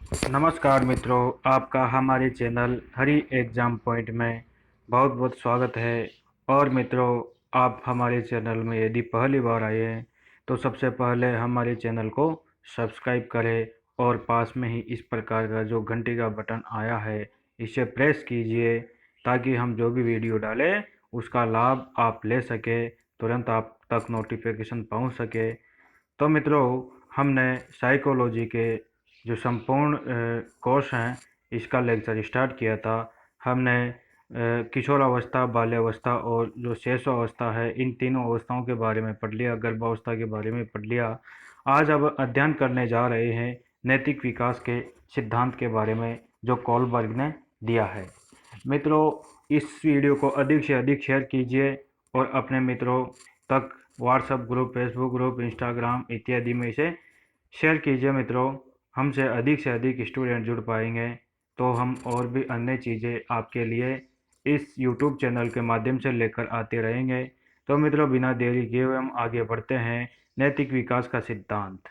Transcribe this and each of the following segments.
नमस्कार मित्रों, आपका हमारे चैनल हरी एग्ज़ाम पॉइंट में बहुत बहुत स्वागत है। और मित्रों, आप हमारे चैनल में यदि पहली बार आए हैं तो सबसे पहले हमारे चैनल को सब्सक्राइब करें और पास में ही इस प्रकार का जो घंटी का बटन आया है इसे प्रेस कीजिए ताकि हम जो भी वीडियो डालें उसका लाभ आप ले सकें, तुरंत आप तक नोटिफिकेशन पहुंच सके। तो मित्रों, हमने साइकोलॉजी के जो संपूर्ण कोर्स हैं इसका लेक्चर स्टार्ट किया था। हमने किशोरावस्था, बाल्यावस्था और जो शेषावस्था है इन तीनों अवस्थाओं के बारे में पढ़ लिया, गर्भावस्था के बारे में पढ़ लिया। आज अब अध्ययन करने जा रहे हैं नैतिक विकास के सिद्धांत के बारे में जो कोलबर्ग ने दिया है। मित्रों, इस वीडियो को अधिक से अधिक शेयर कीजिए और अपने मित्रों तक WhatsApp group, Facebook group, Instagram इत्यादि में इसे शेयर कीजिए। मित्रों, हमसे अधिक से अधिक स्टूडेंट जुड़ पाएंगे तो हम और भी अन्य चीज़ें आपके लिए इस यूट्यूब चैनल के माध्यम से लेकर आते रहेंगे। तो मित्रों, बिना देरी किए हुए हम आगे बढ़ते हैं। नैतिक विकास का सिद्धांत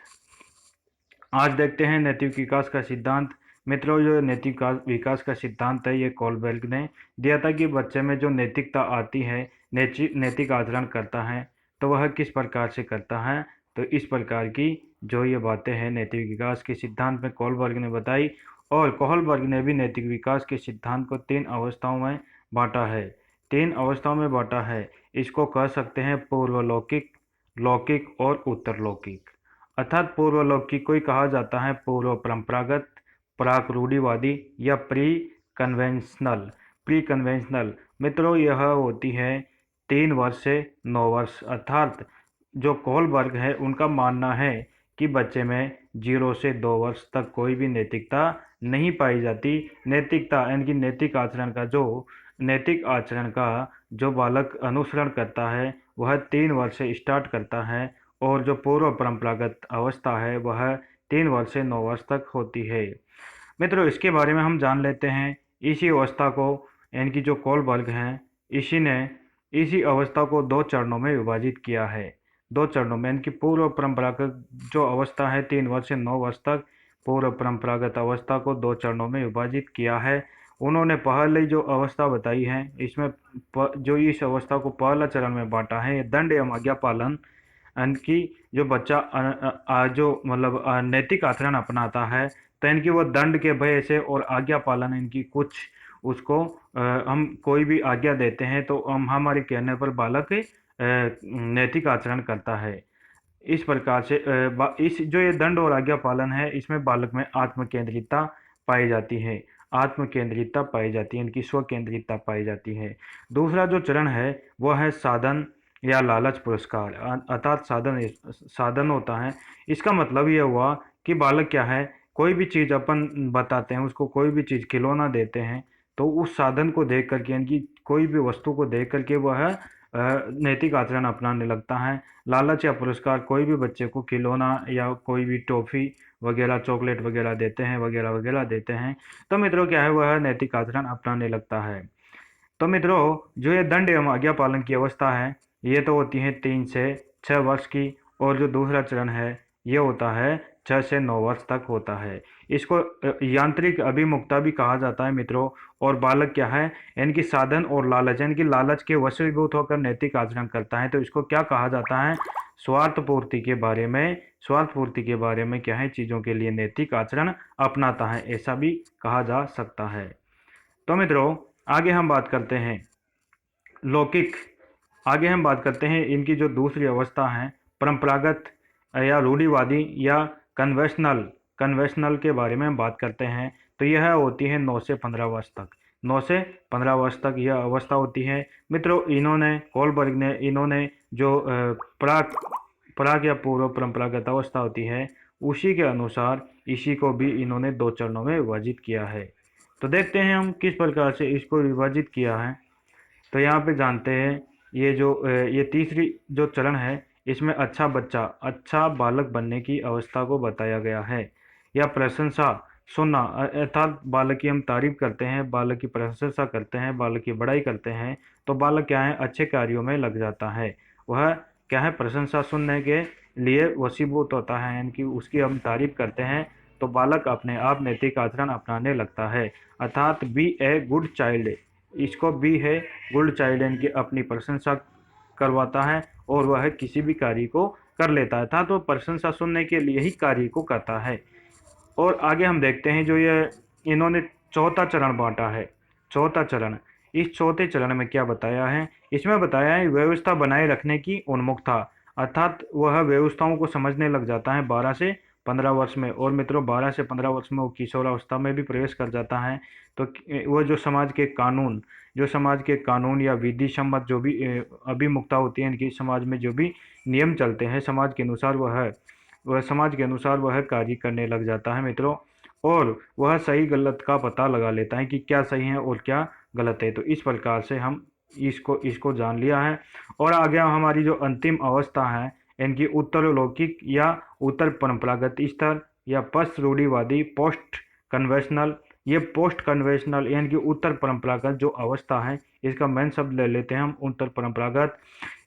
आज देखते हैं। नैतिक विकास का सिद्धांत मित्रों, जो नैतिक विकास का सिद्धांत है ये कोलबर्ग ने दिया था कि बच्चे में जो नैतिकता आती है, नैतिक आचरण करता है तो वह किस प्रकार से करता है। तो इस प्रकार की जो ये बातें हैं नैतिक विकास के सिद्धांत में कोलबर्ग ने बताई। और कोहलबर्ग ने भी नैतिक विकास के सिद्धांत को 3 अवस्थाओं में बांटा है। 3 अवस्थाओं में बांटा है। इसको कह सकते हैं पूर्वलौकिक, लौकिक और उत्तरलौकिक। अर्थात पूर्वलौकिक को ही कहा जाता है पूर्व परंपरागत, प्राक रूढ़िवादी या प्री कन्वेंशनल। मित्रों, यह होती है 3 वर्ष से 9 वर्ष। अर्थात जो कोहलबर्ग है उनका मानना है कि बच्चे में 0 से 2 वर्ष तक कोई भी नैतिकता नहीं पाई जाती। नैतिकता यानी कि नैतिक आचरण का जो बालक अनुसरण करता है वह 3 वर्ष से स्टार्ट करता है और जो पूर्व परंपरागत अवस्था है वह 3 वर्ष से 9 वर्ष तक होती है। मित्रों, इसके बारे में हम जान लेते हैं। इसी अवस्था को यानी कि जो कोलबर्ग हैं इसी ने इसी अवस्था को 2 चरणों में विभाजित किया है। 2 चरणों में यानी कि पूर्व परंपरागत जो अवस्था है 3 वर्ष से 9 वर्ष तक, पूर्व परंपरागत अवस्था को 2 चरणों में विभाजित किया है। उन्होंने पहले जो अवस्था बताई है इसमें जो इस अवस्था को पहला चरण में बांटा है दंड एवं आज्ञा पालन। इनकी जो बच्चा जो मतलब नैतिक आचरण अपनाता है तो इनकी वो दंड के भय से और आज्ञा पालन इनकी कुछ उसको हम कोई भी आज्ञा देते हैं तो हम हमारे कहने पर बालक नैतिक आचरण करता है। इस प्रकार से इस जो ये दंड और आज्ञा पालन है इसमें बालक में आत्म केंद्रितता पाई जाती है। आत्म केंद्रितता पाई जाती है, इनकी स्व केंद्रितता पाई जाती है। दूसरा जो चरण है वह है साधन या लालच पुरस्कार। अर्थात साधन होता है। इसका मतलब ये हुआ कि बालक क्या है, कोई भी चीज़ अपन बताते हैं उसको, कोई भी चीज़ खिलौना देते हैं तो उस साधन को देख करके यानी कि कोई भी वस्तु को देख करके वह नैतिक आचरण अपनाने लगता है। लालच या पुरस्कार कोई भी बच्चे को खिलौना या कोई भी टॉफ़ी वगैरह, चॉकलेट वगैरह देते हैं, वगैरह वगैरह देते हैं तो मित्रों क्या है, वह नैतिक आचरण अपनाने लगता है। तो मित्रों, जो ये दंड एवं आज्ञा पालन की अवस्था है ये तो होती है 3 से 6 वर्ष की। और जो दूसरा चरण है ये होता है 6 से 9 वर्ष तक होता है। इसको यांत्रिक अभिमुखता भी कहा जाता है मित्रों। और बालक क्या है, इनकी साधन और लालच यानी कि लालच के वशीभूत होकर नैतिक आचरण करता है तो इसको क्या कहा जाता है, स्वार्थ पूर्ति के बारे में क्या है, चीज़ों के लिए नैतिक आचरण अपनाता है, ऐसा भी कहा जा सकता है। तो मित्रों, आगे हम बात करते हैं लौकिक। आगे हम बात करते हैं इनकी जो दूसरी अवस्था है परंपरागत या रूढ़िवादी या कन्वेंशनल कन्वेंशनल के बारे में हम बात करते हैं। तो यह होती है 9 से 15 वर्ष तक। 9 से 15 वर्ष तक यह अवस्था होती है। मित्रों, इन्होंने जो प्राक प्राक या पूर्व परंपरागत अवस्था होती है उसी के अनुसार इसी को भी इन्होंने 2 चरणों में विभाजित किया है। तो देखते हैं हम किस प्रकार से इसको विभाजित किया है। तो यहाँ पे जानते हैं ये तीसरी जो चरण है इसमें अच्छा बालक बनने की अवस्था को बताया गया है। या प्रशंसा सुनना, अर्थात बालक की हम तारीफ करते हैं, बालक की प्रशंसा करते हैं, बालक की बड़ाई करते हैं तो बालक क्या है, अच्छे कार्यों में लग जाता है। वह क्या है, प्रशंसा सुनने के लिए वशीभूत होता है, यानी कि उसकी हम तारीफ करते हैं तो बालक अपने आप नैतिक आचरण अपनाने लगता है। अर्थात बी ए गुड चाइल्ड, इसको बी है गुड चाइल्ड यानी कि अपनी प्रशंसा करवाता है और वह किसी भी कार्य को कर लेता है, अर्थात वो प्रशंसा सुनने के लिए ही कार्य को करता है। और आगे हम देखते हैं जो ये इन्होंने चौथा चरण बांटा है। चौथा चरण, इस चौथे चरण में क्या बताया है? इसमें बताया है व्यवस्था बनाए रखने की उन्मुखता, अर्थात वह व्यवस्थाओं को समझने लग जाता है 12 से 15 वर्ष में। और मित्रों 12 से 15 वर्ष में वो किशोरावस्था में भी प्रवेश कर जाता है। तो वो जो समाज के कानून, जो समाज के कानून या विधि सम्मत जो भी अभिमुखता होती है, इनकी समाज में जो भी नियम चलते हैं समाज के अनुसार, वह समाज के अनुसार वह कार्य करने लग जाता है मित्रों। और वह सही गलत का पता लगा लेता है कि क्या सही है और क्या गलत है। तो इस प्रकार से हम इसको इसको जान लिया है। और आगे हमारी जो अंतिम अवस्था है, इनकी उत्तर लौकिक या उत्तर परंपरागत स्तर या पश्च रूढ़िवादी पोस्ट कन्वेंशनल, ये पोस्ट कन्वेंशनल यानी कि उत्तर परंपरागत जो अवस्था है, इसका मेन शब्द ले लेते हैं हम उत्तर परंपरागत।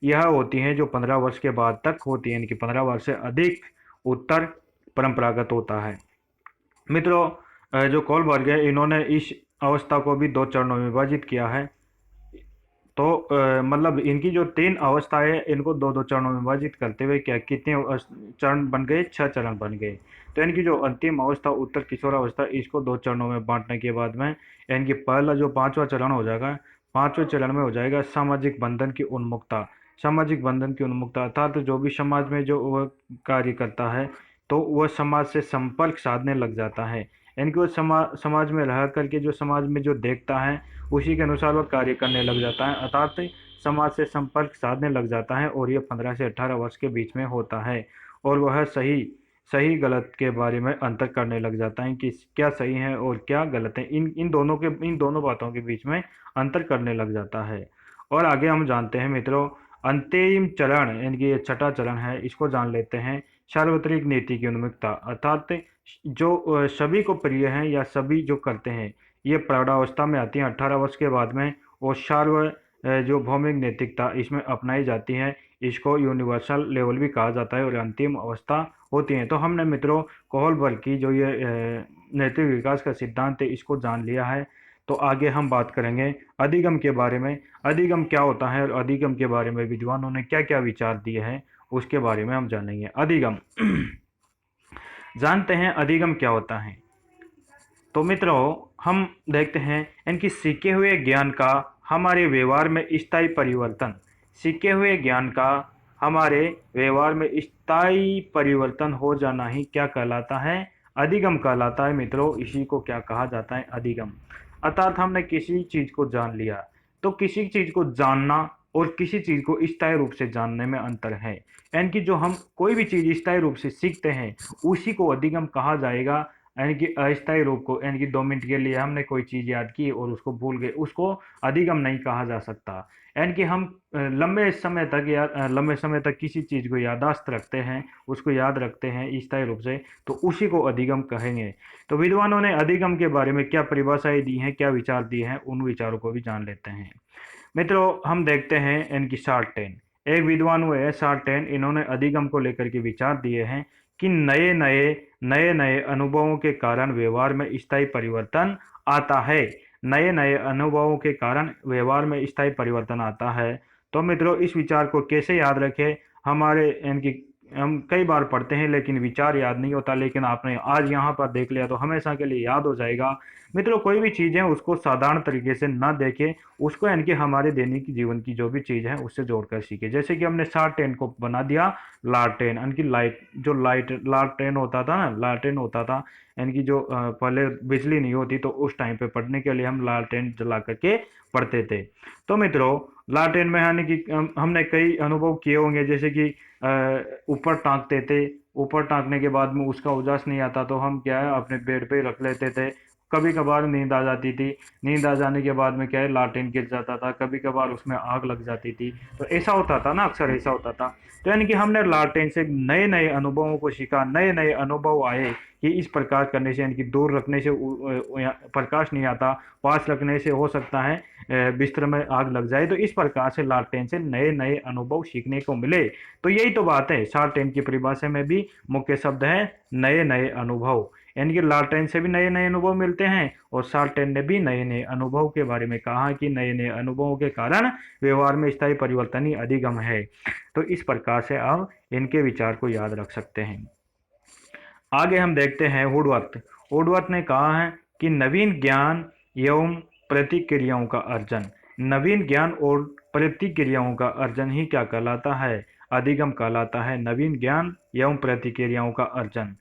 यह होती हैं जो 15 वर्ष के बाद तक होती है, यानी कि 15 वर्ष से अधिक उत्तर परंपरागत होता है। मित्रों जो कोलबर्ग है, इन्होंने इस अवस्था को भी 2 चरणों में विभाजित किया है। तो मतलब इनकी जो 3 अवस्थाएं हैं, इनको 2-2 चरणों में विभाजित करते हुए क्या कितने चरण बन गए? 6 चरण बन गए। तो इनकी जो अंतिम अवस्था उत्तर किशोरावस्था, इसको 2 चरणों में बांटने के बाद में इनकी पहला जो 5वां चरण हो जाएगा, 5वें चरण में हो जाएगा सामाजिक बंधन की उन्मुखता। सामाजिक बंधन की उन्मुखता अर्थात जो भी समाज में जो वह कार्य करता है, तो वह समाज से संपर्क साधने लग जाता है। यानी कि वो समाज में रह करके जो समाज में जो देखता है, उसी के अनुसार वह कार्य करने लग जाता है, अर्थात समाज से संपर्क साधने लग जाता है। और ये 15 से 18 वर्ष के बीच में होता है। और वह सही सही गलत के बारे में अंतर करने लग जाता है कि क्या सही है और क्या गलत है, इन दोनों बातों के बीच में अंतर करने लग जाता है। और आगे हम जानते हैं मित्रों अंतिम चरण, यानी कि ये 6ठा चरण है, इसको जान लेते हैं सार्वत्रिक नीति की उन्मुखता, अर्थात जो सभी को प्रिय है या सभी जो करते हैं, ये प्रौढ़ावस्था में आती हैं 18 वर्ष के बाद में। और जो भौमिक नैतिकता इसमें अपनाई जाती है, इसको यूनिवर्सल लेवल भी कहा जाता है और अंतिम अवस्था होती है। तो हमने मित्रों कोहलबर्ग की जो ये नैतिक विकास का सिद्धांत है, इसको जान लिया है। तो आगे हम बात करेंगे अधिगम के बारे में। अधिगम क्या होता है और अधिगम के बारे में विद्वानों ने क्या क्या विचार दिए हैं, उसके बारे में हम जानेंगे। अधिगम जानते हैं अधिगम क्या होता है? तो मित्रों हम देखते हैं इनकी सीखे हुए ज्ञान का हमारे व्यवहार में स्थायी परिवर्तन। सीखे हुए ज्ञान का हमारे व्यवहार में स्थायी परिवर्तन हो जाना ही क्या कहलाता है? अधिगम कहलाता है मित्रों। इसी को क्या कहा जाता है? अधिगम। अर्थात हमने किसी चीज को जान लिया, तो किसी चीज को जानना और किसी चीज को स्थायी रूप से जानने में अंतर है। यानी कि जो हम कोई भी चीज स्थायी रूप से सीखते हैं, उसी को अधिगम कहा जाएगा। यानी कि अस्थायी रूप को, यानी कि 2 मिनट के लिए हमने कोई चीज याद की और उसको भूल गए, उसको अधिगम नहीं कहा जा सकता। यानी कि हम लंबे समय तक किसी चीज को यादाश्त रखते हैं, उसको याद रखते हैं स्थायी रूप से, तो उसी को अधिगम कहेंगे। तो विद्वानों ने अधिगम के बारे में क्या परिभाषाएं दी हैं, क्या विचार दिए हैं, उन विचारों को भी जान लेते हैं। मित्रों हम देखते हैं इनकी शार्टेन, एक विद्वान हुए हैं शार्टेन, इन्होंने अधिगम को लेकर के विचार दिए हैं कि नए नए अनुभवों के कारण व्यवहार में स्थायी परिवर्तन आता है। नए नए अनुभवों के कारण व्यवहार में स्थायी परिवर्तन आता है। तो मित्रों इस विचार को कैसे याद रखें? हमारे इनकी हम कई बार पढ़ते हैं लेकिन विचार याद नहीं होता, लेकिन आपने आज यहाँ पर देख लिया तो हमेशा के लिए याद हो जाएगा। मित्रों कोई भी चीज़ है उसको साधारण तरीके से ना देखें, उसको यानी कि हमारे दैनिक जीवन की जो भी चीज़ है उससे जोड़कर सीखे। जैसे कि हमने शार्टेन को बना दिया लालटेन, यानी कि लाइट, जो लाइट लालटेन होता था ना, लालटेन होता था, यानी कि जो पहले बिजली नहीं होती तो उस टाइम पे पढ़ने के लिए हम लालटेन जला करके पढ़ते थे। तो मित्रों लालटेन में यानी कि हमने कई अनुभव किए होंगे, जैसे कि ऊपर टांगते थे, ऊपर टांगने के बाद में उसका उजास नहीं आता तो हम क्या है अपने बेड पे रख लेते थे। कभी कभार नींद आ जाती थी, नींद आ जाने के बाद में क्या है लालटेन गिर जाता था, कभी कभार उसमें आग लग जाती थी। तो ऐसा होता था ना, अक्सर ऐसा होता था। तो यानी कि हमने लालटेन से नए नए अनुभवों को सीखा, नए नए अनुभव आए कि इस प्रकार करने से, यानी कि दूर रखने से प्रकाश नहीं आता, पास रखने से हो सकता है बिस्तर में आग लग जाए। तो इस प्रकार से लालटेन से नए नए अनुभव सीखने को मिले। तो यही तो बात है, शार्टेन की परिभाषा में भी मुख्य शब्द है नए नए अनुभव। यानी कि लालटेन से भी नए नए अनुभव मिलते हैं और साल्टेन ने भी नए नए अनुभव के बारे में कहा कि नए नए अनुभवों के कारण व्यवहार में स्थायी परिवर्तन ही अधिगम है। तो इस प्रकार से आप इनके विचार को याद रख सकते हैं। आगे हम देखते हैं वुडवर्थ। वुडवर्थ ने कहा है कि नवीन ज्ञान एवं प्रतिक्रियाओं का अर्जन, नवीन ज्ञान और प्रतिक्रियाओं का अर्जन ही क्या कहलाता है? अधिगम कहलाता है। नवीन ज्ञान एवं प्रतिक्रियाओं का अर्जन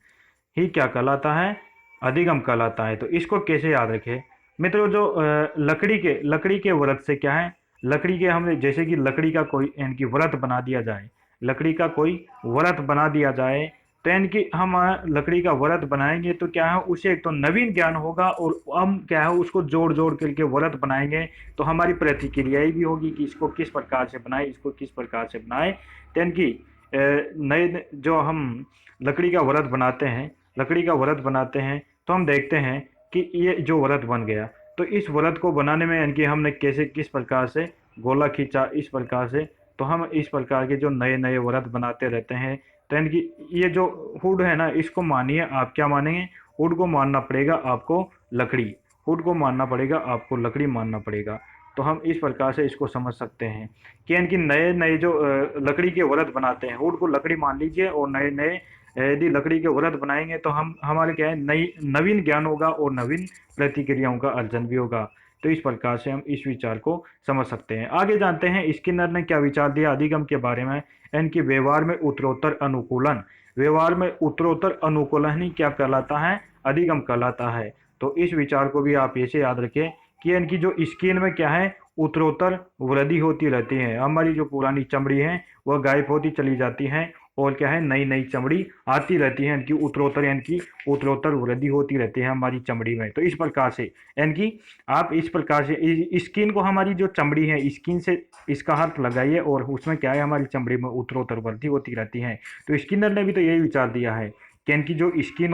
ही क्या कहलाता है? अधिगम कहलाता है। तो इसको कैसे याद रखें मित्रों? जो लकड़ी के व्रत से क्या है, लकड़ी के हमने जैसे कि लकड़ी का कोई इनकी व्रत बना दिया जाए, लकड़ी का कोई व्रत बना दिया जाए, तो इनकी हम लकड़ी का व्रत बनाएंगे तो क्या है, उसे एक तो नवीन ज्ञान होगा और हम क्या है उसको जोड़ जोड़ करके व्रत बनाएंगे तो हमारी प्रतिक्रियाएं भी होगी कि इसको किस प्रकार से बनाए, इसको किस प्रकार से बनाए। तो इनकी नए जो हम लकड़ी का व्रत बनाते हैं, लकड़ी का व्रत बनाते हैं तो हम देखते हैं कि ये जो व्रत बन गया, तो इस व्रत को बनाने में इनकी हमने कैसे किस प्रकार से गोला खींचा, इस प्रकार से, तो हम इस प्रकार के जो नए नए व्रत बनाते रहते हैं। तो इनकी ये जो हुड है ना, इसको मानिए आप, क्या मानेंगे? हुड को मानना पड़ेगा आपको लकड़ी, हुड को मानना पड़ेगा आपको लकड़ी मानना पड़ेगा। तो हम इस प्रकार से इसको समझ सकते हैं कि इनकी नए नए जो लकड़ी के व्रत बनाते हैं, हुड को लकड़ी मान लीजिए और नए नए यदि लकड़ी के व्रत बनाएंगे तो हम हमारे क्या है नई नवीन ज्ञान होगा और नवीन प्रतिक्रियाओं का अर्जन भी होगा। तो इस प्रकार से हम इस विचार को समझ सकते हैं। आगे जानते हैं स्किनर ने क्या विचार दिया अधिगम के बारे में। इनकी व्यवहार में उत्तरोत्तर अनुकूलन, व्यवहार में उत्तरोत्तर अनुकूलन ही क्या कहलाता है? अधिगम कहलाता है। तो इस विचार को भी आप ऐसे याद रखें कि इनकी जो स्किन में क्या है उत्तरोत्तर वृद्धि होती रहती है। हमारी जो पुरानी चमड़ी है वह गायब होती चली जाती है और क्या है नई नई चमड़ी आती रहती है। इनकी उत्तरोत्तर वृद्धि होती रहती है हमारी चमड़ी में। तो इस प्रकार से इनकी आप इस प्रकार से स्किन को, हमारी जो चमड़ी है स्किन से इसका हाथ लगाइए और उसमें क्या है हमारी चमड़ी में उत्तरोत्तर वृद्धि होती रहती है। तो स्किनर ने भी तो यही विचार दिया है कि इनकी जो स्किन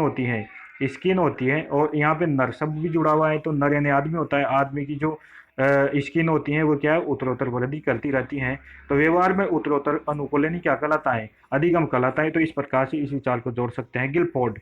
होती है और यहाँ पे नर शब्द भी जुड़ा हुआ है। तो नर यानी आदमी होता है, आदमी की जो स्किन होती है वो क्या है उत्तरोत्तर वृद्धि करती रहती है। तो व्यवहार में उत्तरोत्तर अनुकूलन ही क्या कहलाता है? अधिगम कहलाता है। तो इस प्रकार से इस विचार को जोड़ सकते हैं। गिलफोर्ड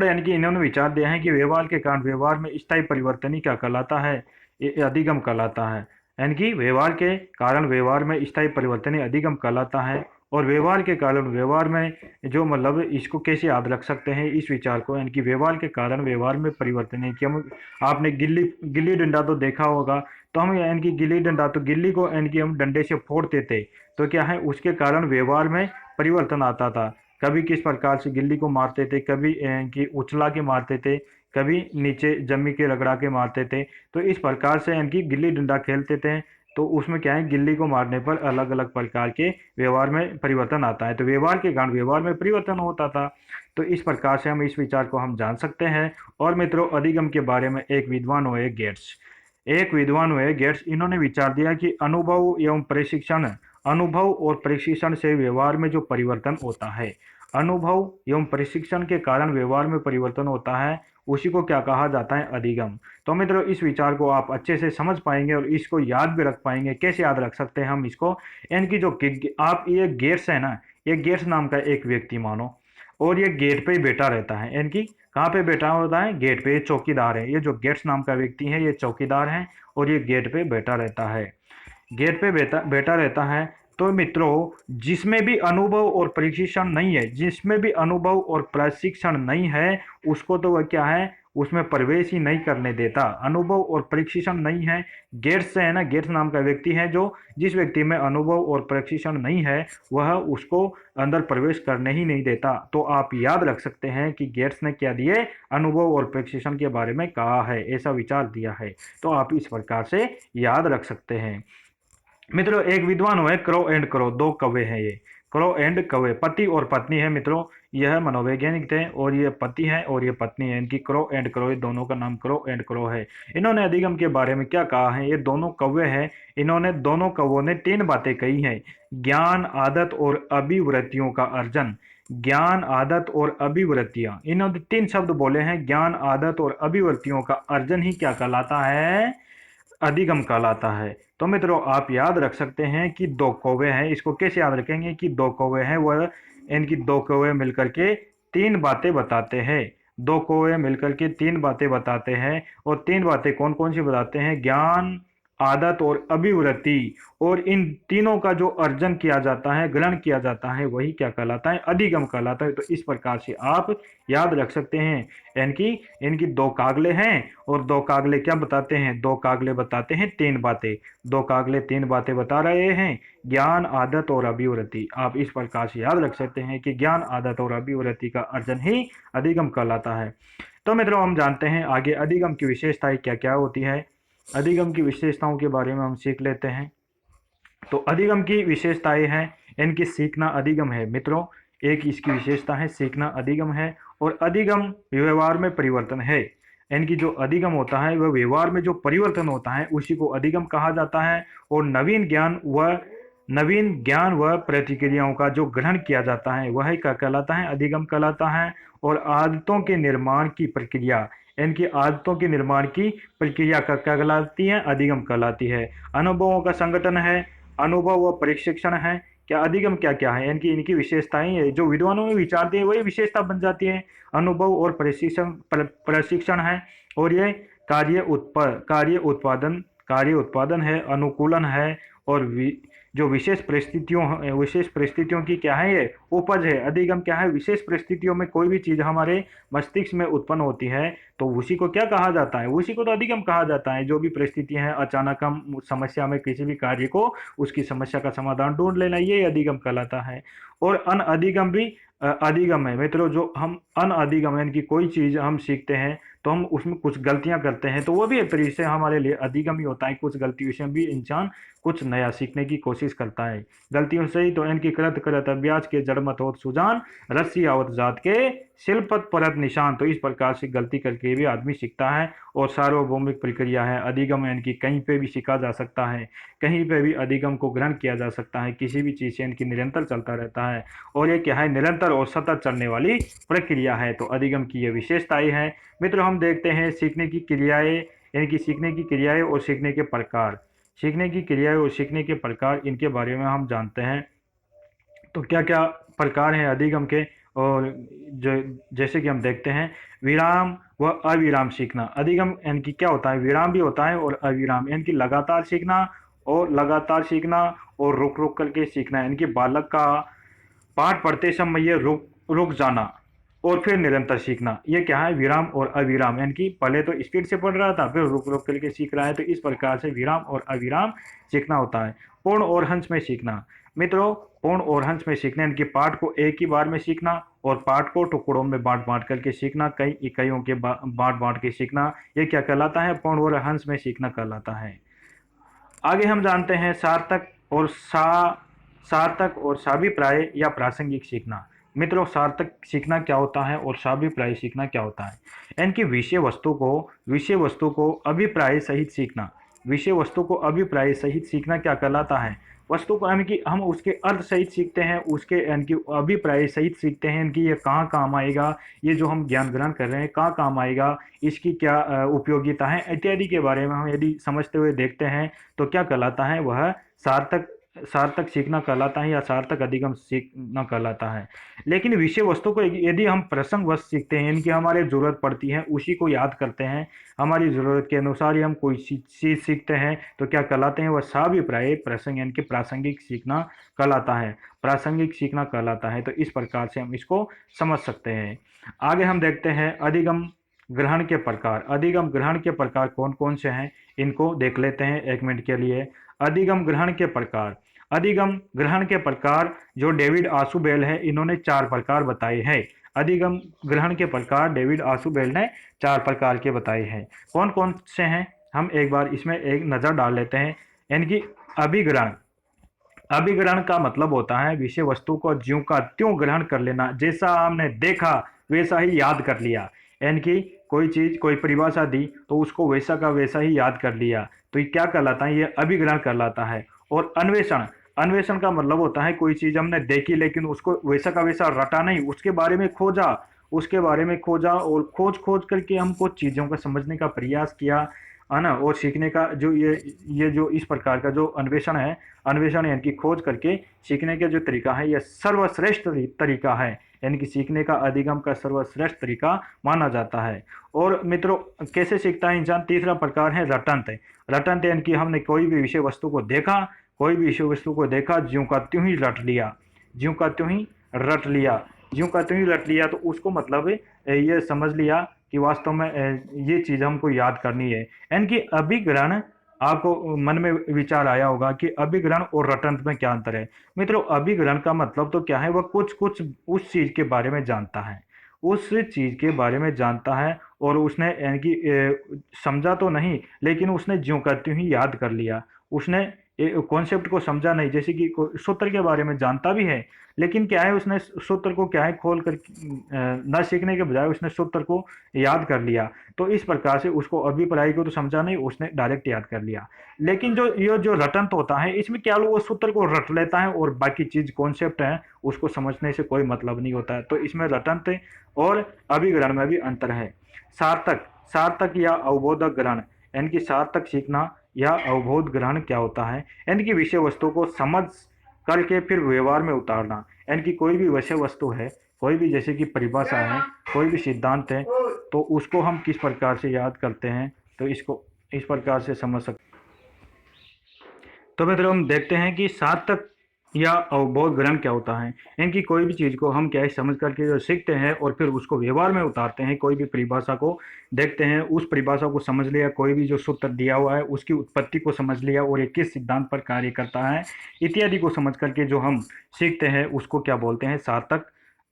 यानी कि इन्होंने विचार दिया है कि व्यवहार के कारण व्यवहार में स्थायी परिवर्तन ही क्या कहलाता है? ये अधिगम कहलाता है। यानी कि व्यवहार के कारण व्यवहार में स्थायी परिवर्तन ही अधिगम कहलाता है। और व्यवहार के कारण व्यवहार में जो मतलब इसको कैसे याद रख सकते हैं इस विचार को, यानी कि व्यवहार के कारण व्यवहार में परिवर्तन है कि हम, आपने गिल्ली डंडा तो देखा होगा, तो हम यानी कि गिल्ली डंडा, तो गिल्ली को यानी कि हम डंडे से फोड़ते थे तो क्या है उसके कारण व्यवहार में परिवर्तन आता था। कभी किस प्रकार से गिल्ली को मारते थे, कभी कि उछला के मारते थे, कभी नीचे जमी के रगड़ा के मारते थे। तो इस प्रकार से इनकी गिल्ली डंडा खेलते थे तो उसमें क्या है गिल्ली को मारने पर अलग अलग प्रकार के व्यवहार में परिवर्तन आता है। तो व्यवहार के कारण व्यवहार में परिवर्तन होता था। तो इस प्रकार से हम इस विचार को हम जान सकते हैं। और मित्रों अधिगम के बारे में एक विद्वान हुए गेट्स, इन्होंने विचार दिया कि अनुभव और प्रशिक्षण से व्यवहार में जो परिवर्तन होता है, अनुभव एवं प्रशिक्षण के कारण व्यवहार में परिवर्तन होता है, उसी को क्या कहा जाता है? अधिगम। तो मित्रों इस विचार को आप अच्छे से समझ पाएंगे और इसको याद भी रख पाएंगे। कैसे याद रख सकते हैं हम इसको? इनकी जो आप ये गेट्स है ना, ये गेट्स नाम का एक व्यक्ति मानो, और ये गेट पे ही बैठा रहता है। इनकी कहाँ पे बैठा होता है? गेट पे। ये चौकीदार है। ये जो गेट्स नाम का व्यक्ति है ये चौकीदार है और ये गेट पे बैठा रहता है, गेट पे बैठा रहता है। तो मित्रों जिसमें भी अनुभव और प्रशिक्षण नहीं है, जिसमें भी अनुभव और प्रशिक्षण नहीं है उसको तो वह क्या है उसमें प्रवेश ही नहीं करने देता। अनुभव और प्रशिक्षण नहीं है, गेट्स है ना, गेट्स नाम का व्यक्ति है जो, जिस व्यक्ति में अनुभव और प्रशिक्षण नहीं है वह उसको अंदर प्रवेश करने ही नहीं देता। तो आप याद रख सकते हैं कि गेट्स ने क्या दिए? अनुभव और प्रशिक्षण के बारे में कहा है, ऐसा विचार दिया है। तो आप इस प्रकार से याद रख सकते हैं। मित्रों एक विद्वान हुए क्रो एंड क्रो, दो कौवे हैं ये, क्रो एंड कौवे, पति और पत्नी है मित्रों। यह मनोवैज्ञानिक थे और ये पति है और ये पत्नी है। इनकी क्रो एंड क्रो, ये दोनों का नाम क्रो एंड क्रो है। इन्होंने अधिगम के बारे में क्या कहा है? ये दोनों कौवे हैं, इन्होंने दोनों कौवों ने 3 बातें कही हैं। ज्ञान, आदत और अभिवृत्तियों का अर्जन। ज्ञान, आदत और अभिवृत्तियां, इन्होंने 3 शब्द बोले हैं। ज्ञान, आदत और अभिवृत्तियों का अर्जन ही क्या कहलाता है? अधिगम कहलाता है। तो मित्रों आप याद रख सकते हैं कि 2 कौवे हैं। इसको कैसे याद रखेंगे कि 2 कौवे हैं, वह इनकी 2 कौवे मिलकर के तीन बातें बताते हैं। दो कौवे मिलकर के तीन बातें बताते हैं, और तीन बातें कौन कौन सी बताते हैं? ज्ञान, आदत और अभिवृत्ति। और इन तीनों का जो अर्जन किया जाता है, ग्रहण किया जाता है, वही क्या कहलाता है? अधिगम कहलाता है। तो इस प्रकार से आप याद रख सकते हैं। इनकी इनकी दो कागले हैं, और दो कागले क्या बताते हैं? दो कागले बताते हैं तीन बातें। दो कागले तीन बातें बता रहे हैं, ज्ञान, आदत और अभिवृत्ति। आप इस प्रकार से याद रख सकते हैं कि ज्ञान, आदत और अभिवृत्ति का अर्जन ही अधिगम कहलाता है। तो मित्रों, हम जानते हैं आगे अधिगम की विशेषताएं क्या क्या होती है। अधिगम की विशेषताओं के बारे में हम सीख लेते हैं। तो अधिगम की विशेषताएं हैं, इनकी सीखना अधिगम है। मित्रों, एक इसकी विशेषता है सीखना अधिगम है, और अधिगम व्यवहार में परिवर्तन है। इनकी जो अधिगम होता है वह व्यवहार में जो परिवर्तन होता है उसी को अधिगम कहा जाता है। और नवीन ज्ञान व प्रतिक्रियाओं का जो ग्रहण किया जाता है वह क्या कहलाता है? अधिगम कहलाता है। और आदतों के निर्माण की प्रक्रिया, इनकी आदतों के निर्माण की प्रक्रिया का क्या कहलाती है? अधिगम कहलाती है। अनुभवों का संगठन है, अनुभव व प्रशिक्षण है। क्या अधिगम क्या क्या है? इनकी इनकी विशेषताएं है, जो विद्वानों में विचारते हैं वही विशेषता बन जाती है। अनुभव और प्रशिक्षण है। और ये कार्य उत्पादन है, अनुकूलन है। और जो विशेष परिस्थितियों की क्या है? ये उपज है। अधिगम क्या है? विशेष परिस्थितियों में कोई भी चीज हमारे मस्तिष्क में उत्पन्न होती है तो उसी को क्या कहा जाता है? उसी को तो अधिगम कहा जाता है। जो भी परिस्थितियां हैं, अचानक हम उस समस्या में किसी भी कार्य को, उसकी समस्या का समाधान ढूंढ लेना, ये अधिगम कहलाता है। और अनअधिगम भी अधिगम है। मित्रों, जो हम अनअधिगम है, इनकी कोई चीज हम सीखते हैं तो हम उसमें कुछ गलतियां करते हैं, तो वो भी एक तरीके से हमारे लिए अधिगम ही होता है। कुछ गलतियों से भी इंसान कुछ नया सीखने की कोशिश करता है। गलतियों से ही तो इनकी करत करत अभ्यास के जड़ मत होत सुजान, रस्सी आवत जात के शिल्पत परत निशान। तो इस प्रकार से गलती करके भी आदमी सीखता है। और सार्वभौमिक प्रक्रिया है अधिगम, इनकी कहीं पे भी सीखा जा सकता है, कहीं पे भी अधिगम को ग्रहण किया जा सकता है। किसी भी चीज से इनकी निरंतर चलता रहता है। और ये क्या है? निरंतर और सतत चलने वाली प्रक्रिया है। तो अधिगम की ये विशेषताएं हैं। मित्रों, हम देखते हैं सीखने की क्रियाएं, इनकी सीखने की क्रियाएं और सीखने के प्रकार। सीखने की क्रियाएं और सीखने के प्रकार, इनके बारे में हम जानते हैं। तो क्या क्या प्रकार हैं अधिगम के? और जो जैसे कि हम देखते हैं, विराम व अविराम सीखना। अधिगम इनकी क्या होता है? विराम भी होता है और अविराम। इनकी लगातार सीखना और रुक रुक करके सीखना। इनकी बालक का पाठ पढ़ते समय ये रुक रुक जाना और फिर निरंतर सीखना, ये क्या है? विराम और अविराम। इनकी पहले तो स्पीड से पढ़ रहा था, फिर रुक रुक करके सीख रहा है। तो इस प्रकार से विराम और अविराम सीखना होता है। पूर्ण और हंस में सीखना। मित्रों, पूर्ण और हंस में सीखना, इनकी पाठ को एक ही बार में सीखना और पाठ को टुकड़ों में बांट बांट करके सीखना, कई इकाइयों के बांट बांट के सीखना, ये क्या कहलाता है? पूर्ण और हंस में सीखना कहलाता है। आगे हम जानते हैं सार्थक और साभिप्राय या प्रासंगिक सीखना। मित्रों, सार्थक सीखना क्या होता है और साभिप्राय सीखना क्या होता है? इनकी विषय वस्तु को अभिप्राय सहित सीखना। विषय वस्तु को अभिप्राय सहित सीखना क्या कहलाता है? वस्तु को हम उसके अर्थ सहित सीखते हैं, उसके इनकी अभिप्राय सहित सीखते हैं। इनकी ये कहाँ काम आएगा, ये जो हम ज्ञान ग्रहण कर रहे हैं कहाँ काम आएगा, इसकी क्या उपयोगिता है, इत्यादि के बारे में हम यदि समझते हुए देखते हैं तो क्या कहलाता है? वह सार्थक सार्थक सीखना कहलाता है या सार्थक अधिगम सीखना कहलाता है। लेकिन विषय वस्तु को यदि हम प्रसंगवश सीखते हैं, इनकी हमारे जरूरत पड़ती है, उसी को याद करते हैं, हमारी जरूरत के अनुसार ही हम कोई चीज सीखते हैं, तो क्या कहलाते हैं? वह साभिप्राय प्रसंग यानी कि प्रासंगिक सीखना कहलाता है। प्रासंगिक सीखना कहलाता है। तो इस प्रकार से हम इसको समझ सकते हैं। आगे हम देखते हैं अधिगम ग्रहण के प्रकार। अधिगम ग्रहण के प्रकार कौन कौन से हैं, इनको देख लेते हैं एक मिनट के लिए। अधिगम ग्रहण के प्रकार। अधिगम ग्रहण के प्रकार जो डेविड आसुबेल है, इन्होंने 4 प्रकार बताए हैं। अधिगम ग्रहण के प्रकार डेविड आसुबेल ने 4 प्रकार के बताए हैं। कौन कौन से हैं, हम एक बार इसमें एक नज़र डाल लेते हैं। इनकी अभिग्रहण। अभिग्रहण का मतलब होता है विषय वस्तु को ज्यों का त्यों ग्रहण कर लेना, जैसा हमने देखा वैसा ही याद कर लिया। इनकी कोई चीज कोई परिभाषा दी तो उसको वैसा का वैसा ही याद कर लिया, तो ये क्या कहलाता है? ये अभिग्रहण कहलाता है। और अन्वेषण। अन्वेषण का मतलब होता है कोई चीज हमने देखी लेकिन उसको वैसा का वैसा रटा नहीं, उसके बारे में खोजा और खोज खोज करके हमको चीजों को समझने का प्रयास किया, है ना। और सीखने का जो ये जो इस प्रकार का जो अन्वेषण है, अन्वेषण यानी कि खोज करके सीखने का जो तरीका है, यह सर्वश्रेष्ठ तरीका है। यानी कि सीखने का अधिगम का सर्वश्रेष्ठ तरीका माना जाता है। और मित्रों, कैसे सीखता है इंसान? तीसरा प्रकार है रटंत। रटंत यानी कि हमने कोई भी विषय वस्तु को देखा, कोई भी विषय वस्तु को देखा, ज्यों का त्यों ही रट लिया, ज्यों का त्यों ही रट लिया, ज्यों का त्यों ही रट लिया। तो उसको मतलब ये समझ लिया कि वास्तव में ये चीज़ हमको याद करनी है। यानी कि अभिग्रहण, आपको मन में विचार आया होगा कि अभिग्रहण और रटंत में क्या अंतर है। मित्रों, अभिग्रहण का मतलब तो क्या है? वह कुछ कुछ उस चीज के बारे में जानता है, उस चीज के बारे में जानता है, और उसने यानी कि समझा तो नहीं, लेकिन उसने ज्यों का त्यों ही याद कर लिया। उसने कॉन्सेप्ट को समझा नहीं, जैसे कि सूत्र के बारे में जानता भी है, लेकिन क्या है, उसने सूत्र को क्या है खोल कर न सीखने के बजाय उसने सूत्र को याद कर लिया। तो इस प्रकार से उसको अभिप्राय को तो समझा नहीं, उसने डायरेक्ट याद कर लिया। लेकिन जो ये जो रटंत होता है, इसमें क्या वो सूत्र को रट लेता है और बाकी चीज कॉन्सेप्ट है उसको समझने से कोई मतलब नहीं होता है। तो इसमें रटंत और अभिग्रहण में भी अंतर है। सार्थक, सार्थक या अवबोधक ग्रहण, यानी कि सार्थक सीखना या अवबोध ग्रहण क्या होता है? यानी कि विषय वस्तु को समझ करके फिर व्यवहार में उतारना। यानी कि कोई भी विषय वस्तु है, कोई भी जैसे कि परिभाषा है, कोई भी सिद्धांत है, तो उसको हम किस प्रकार से याद करते हैं, तो इसको इस प्रकार से समझ सकते। तो मित्रों, हम देखते हैं कि सार्थक या अवबोध ग्रहण क्या होता है। इनकी कोई भी चीज़ को हम क्या है समझ करके जो सीखते हैं और फिर उसको व्यवहार में उतारते हैं। कोई भी परिभाषा को देखते हैं, उस परिभाषा को समझ लिया, कोई भी जो सूत्र दिया हुआ है उसकी उत्पत्ति को समझ लिया और ये किस सिद्धांत पर कार्य करता है इत्यादि को समझ करके जो हम सीखते हैं उसको क्या बोलते हैं? सार्थक,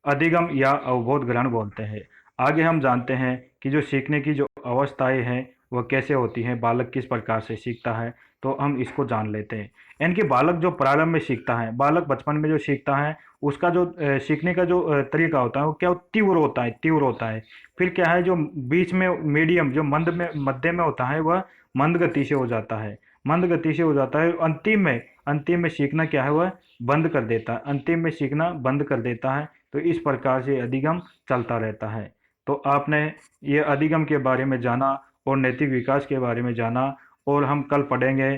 अधिगम या अवबोध ग्रहण बोलते हैं। आगे हम जानते हैं कि जो सीखने की जो अवस्थाएं हैं वह कैसे होती हैं, बालक किस प्रकार से सीखता है, तो हम इसको जान लेते हैं। यानी कि बालक जो प्रारंभ में सीखता है, बालक बचपन में जो सीखता है, उसका जो सीखने का जो तरीका होता है वो क्या तीव्र होता है, तीव्र होता है। फिर क्या है, जो बीच में मीडियम, जो मंद में मध्य में होता है, वह मंद गति से हो जाता है, मंद गति से हो जाता है। अंतिम में सीखना क्या है, वह बंद कर देता है, अंतिम में सीखना बंद कर देता है। तो इस प्रकार से अधिगम चलता रहता है। तो आपने ये अधिगम के बारे में जाना और नैतिक विकास के बारे में जाना, और हम कल पढ़ेंगे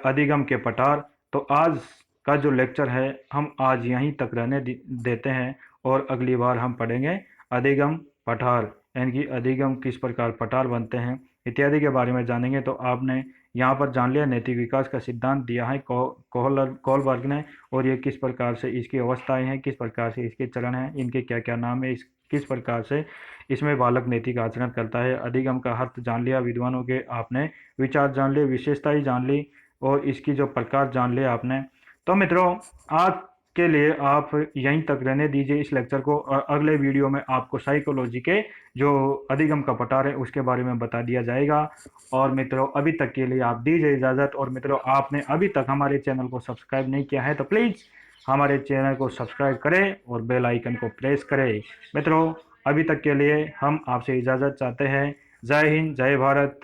अधिगम के पठार। तो आज का जो लेक्चर है हम आज यहीं तक रहने देते हैं, और अगली बार हम पढ़ेंगे अधिगम पठार, यानी कि अधिगम किस प्रकार पठार बनते हैं इत्यादि के बारे में जानेंगे। तो आपने यहाँ पर जान लिया नैतिक विकास का सिद्धांत दिया है कोहलबर्ग ने, और ये किस प्रकार से इसकी अवस्थाएं हैं, किस प्रकार से इसके चरण हैं, इनके क्या क्या नाम है, किस प्रकार से इसमें बालक नैतिक आचरण करता है। अधिगम का अर्थ जान लिया विद्वानों के, आपने विचार जान लिए, विशेषताएं जान ली, और इसकी जो प्रकार जान लिया आपने। तो मित्रों, आज के लिए आप यहीं तक रहने दीजिए इस लेक्चर को। अगले वीडियो में आपको साइकोलॉजी के जो अधिगम का पठार है उसके बारे में बता दिया जाएगा। और मित्रों, अभी तक के लिए आप दीजिए इजाज़त। और मित्रों, आपने अभी तक हमारे चैनल को सब्सक्राइब नहीं किया है तो प्लीज़ हमारे चैनल को सब्सक्राइब करें और बेल आइकन को प्रेस करें। मित्रों, अभी तक के लिए हम आपसे इजाज़त चाहते हैं। जय हिंद, जय भारत।